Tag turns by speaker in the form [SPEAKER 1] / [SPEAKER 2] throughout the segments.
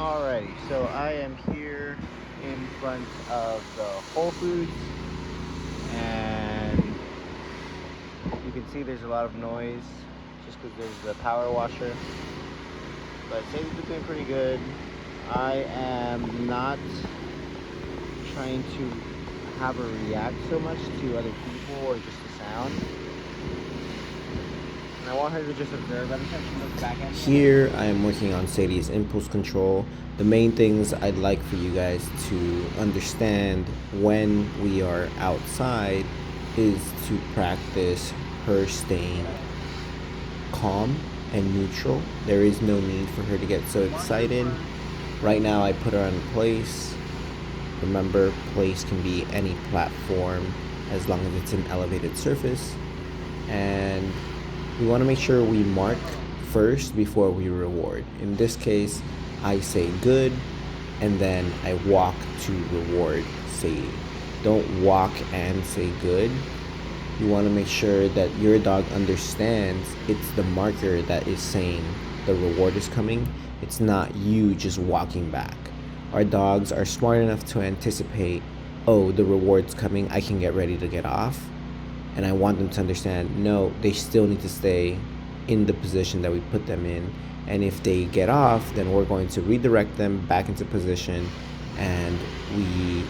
[SPEAKER 1] Alrighty, so I am here in front of the Whole Foods, and you can see there's a lot of noise just because there's the power washer. But Sadie's been doing pretty good. I am not trying to have her react so much to other people or just the sound. And I want her to just observe every time she looks back at me. Here I am working on Sadie's impulse control. The main things I'd like for you guys to understand when we are outside is to practice her staying calm and neutral. There is no need for her to get so excited. Right now I put her on place. Remember, place can be any platform as long as it's an elevated surface. And we want to make sure we mark first before we reward. In this case, I say good, and then I walk to reward Sadie. Don't walk and say good. You want to make sure that your dog understands it's the marker that is saying the reward is coming. It's not you just walking back. Our dogs are smart enough to anticipate, oh, the reward's coming, I can get ready to get off. And I want them to understand, no, they still need to stay in the position that we put them in. And if they get off, then we're going to redirect them back into position, and we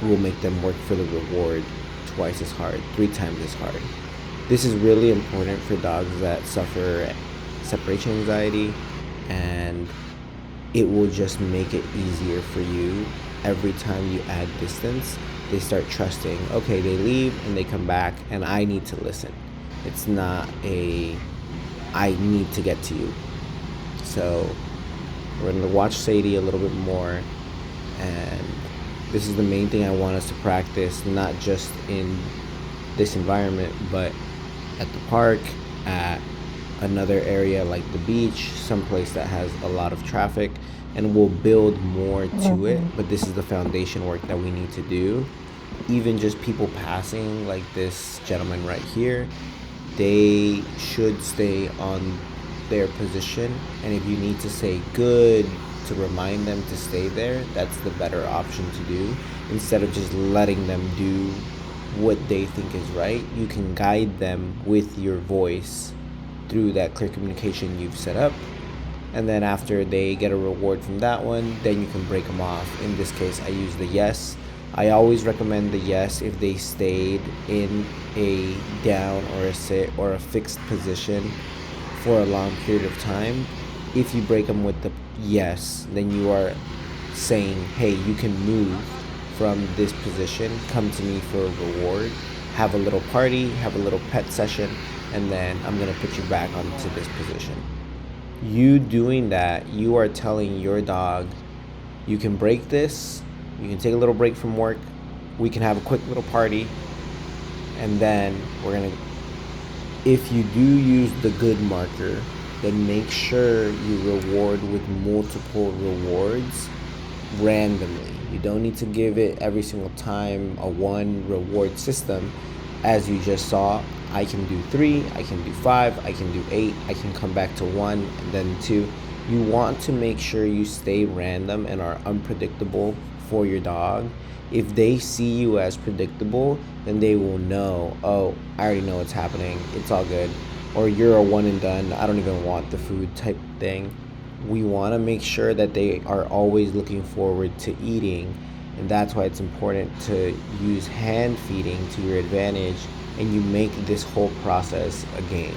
[SPEAKER 1] will make them work for the reward twice as hard, 3 times as hard. This is really important for dogs that suffer separation anxiety, and it will just make it easier for you. Every time you add distance, they start trusting, okay, they leave and they come back and I need to listen. It's not a, I need to get to you. So we're gonna watch Sadie a little bit more, and this is the main thing I want us to practice, not just in this environment, but at the park, at another area like the beach, someplace that has a lot of traffic, and we'll build more to it. But this is the foundation work that we need to do. Even just people passing, like this gentleman right here, they should stay on their position. And if you need to say good to remind them to stay there, that's the better option to do. Instead of just letting them do what they think is right, you can guide them with your voice through that clear communication you've set up. And then after they get a reward from that one, then you can break them off. In this case, I use the yes. I always recommend the yes if they stayed in a down or a sit or a fixed position for a long period of time. If you break them with the yes, then you are saying, hey, you can move from this position, come to me for a reward, have a little party, have a little pet session, and then I'm gonna put you back onto this position. You doing that, you are telling your dog, you can break this, you can take a little break from work, we can have a quick little party, and then we're gonna, if you do use the good marker, then make sure you reward with multiple rewards randomly. You don't need to give it every single time a 1 reward system. As you just saw, I can do 3, I can do 5, I can do 8, I can come back to 1 and then 2. You want to make sure you stay random and are unpredictable for your dog. If they see you as predictable, then they will know, oh, I already know what's happening, it's all good. Or you're a one and done, I don't even want the food type thing. We want to make sure that they are always looking forward to eating, and that's why it's important to use hand feeding to your advantage, and you make this whole process a game.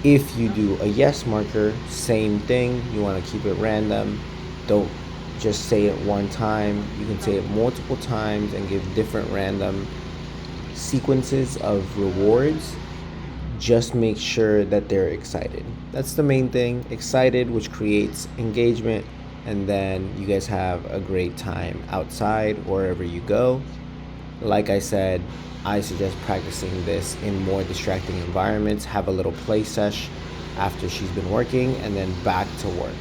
[SPEAKER 1] If you do a yes marker, same thing, you want to keep it random. Don't just say it one time, you can say it multiple times and give different random sequences of rewards. Just make sure that they're excited. That's the main thing, excited, which creates engagement, and then you guys have a great time outside wherever you go. Like I said, I suggest practicing this in more distracting environments. Have a little play sesh after she's been working, and then back to work,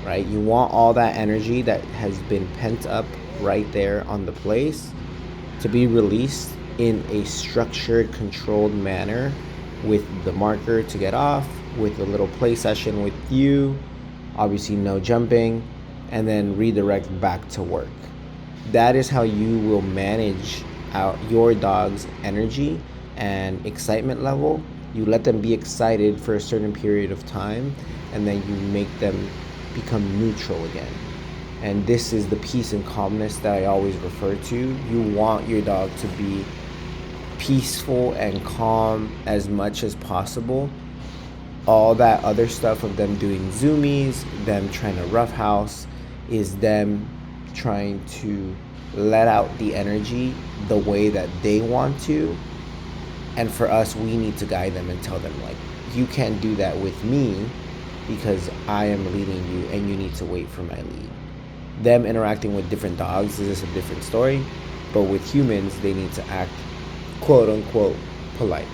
[SPEAKER 1] right? You want all that energy that has been pent up right there on the place to be released in a structured, controlled manner, with the marker to get off, with a little play session with you, obviously no jumping, and then redirect back to work. That is how you will manage your dog's energy and excitement level. You let them be excited for a certain period of time, and then you make them become neutral again. And this is the peace and calmness that I always refer to. You want your dog to be peaceful and calm as much as possible. All that other stuff of them doing zoomies, them trying to roughhouse, is them trying to let out the energy the way that they want to. And for us, we need to guide them and tell them, like, you can't do that with me because I am leading you and you need to wait for my lead. Them interacting with different dogs is a different story, but with humans, they need to act quote unquote polite.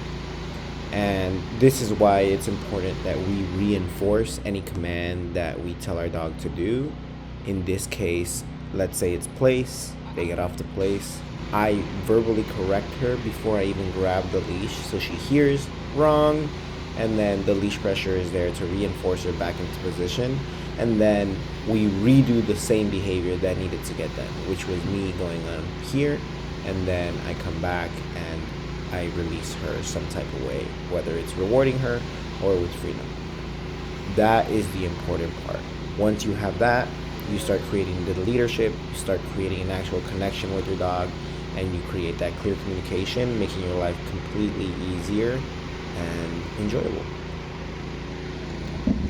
[SPEAKER 1] And this is why it's important that we reinforce any command that we tell our dog to do. In this case, let's say it's place, they get off the place. I verbally correct her before I even grab the leash so she hears wrong, and then the leash pressure is there to reinforce her back into position. And then we redo the same behavior that needed to get done, which was me going on here, and then I come back and I release her some type of way, whether it's rewarding her or with freedom. That is the important part. Once you have that, you start creating the leadership, you start creating an actual connection with your dog, and you create that clear communication, making your life completely easier and enjoyable.